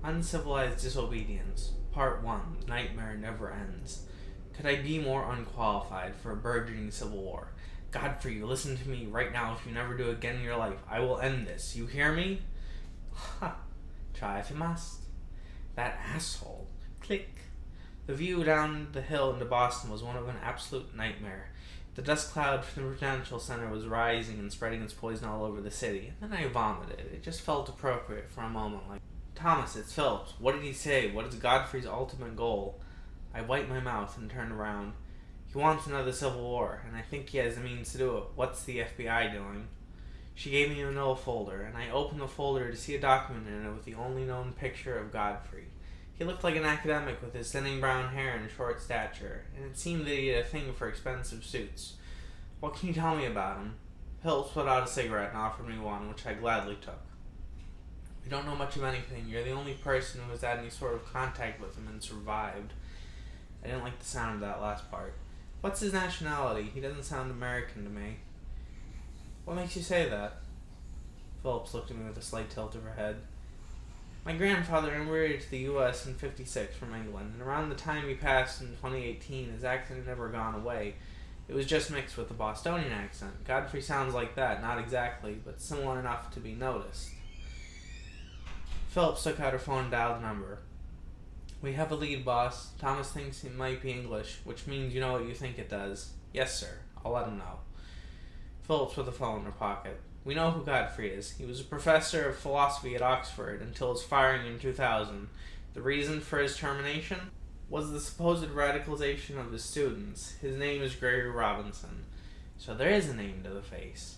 Uncivilized Disobedience, Part 1, Nightmare Never Ends. Could I be more unqualified for a burgeoning civil war? Godfrey, listen to me right now. If you never do again in your life, I will end this. You hear me? Ha! Try if you must. That asshole. Click. The view down the hill into Boston was one of an absolute nightmare. The dust cloud from the Prudential Center was rising and spreading its poison all over the city. And then I vomited. It just felt appropriate for a moment, like, Thomas, it's Phillips. What did he say? What is Godfrey's ultimate goal? I wiped my mouth and turned around. He wants another civil war, and I think he has the means to do it. What's the FBI doing? She gave me a manila folder, and I opened the folder to see a document in it with the only known picture of Godfrey. He looked like an academic with his thinning brown hair and short stature, and it seemed that he had a thing for expensive suits. What can you tell me about him? Phillips put out a cigarette and offered me one, which I gladly took. We don't know much of anything. You're the only person who has had any sort of contact with him and survived. I didn't like the sound of that last part. What's his nationality? He doesn't sound American to me. What makes you say that? Phillips looked at me with a slight tilt of her head. My grandfather immigrated to the U.S. in '56 from England, and around the time he passed in 2018, his accent had never gone away. It was just mixed with a Bostonian accent. Godfrey sounds like that, not exactly, but similar enough to be noticed. Phillips took out her phone and dialed the number. We have a lead, boss. Thomas thinks it might be English, which means you know what you think it does. Yes, sir. I'll let him know. Phillips put the phone in her pocket. We know who Godfrey is. He was a professor of philosophy at Oxford until his firing in 2000. The reason for his termination was the supposed radicalization of his students. His name is Gregory Robinson. So there is a name to the face.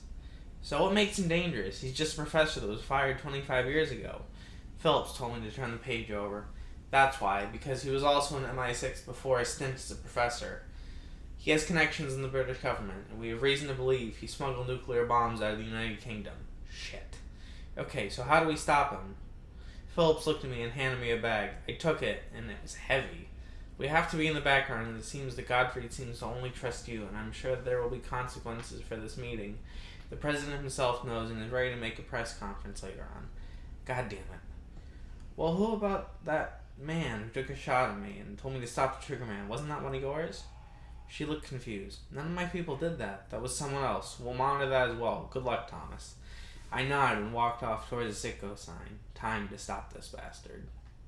So what makes him dangerous? He's just a professor that was fired 25 years ago. Phillips told me to turn the page over. That's why, because he was also in MI6 before a stint as a professor. He has connections in the British government, and we have reason to believe he smuggled nuclear bombs out of the United Kingdom. Shit. Okay, so how do we stop him? Phillips looked at me and handed me a bag. I took it, and it was heavy. We have to be in the background, and it seems that Godfrey seems to only trust you, and I'm sure that there will be consequences for this meeting. The president himself knows and is ready to make a press conference later on. God damn it. Well, who about that man who took a shot at me and told me to stop the trigger man? Wasn't that one of yours? She looked confused. None of my people did that. That was someone else. We'll monitor that as well. Good luck, Thomas. I nodded and walked off towards the Sitco sign. Time to stop this bastard.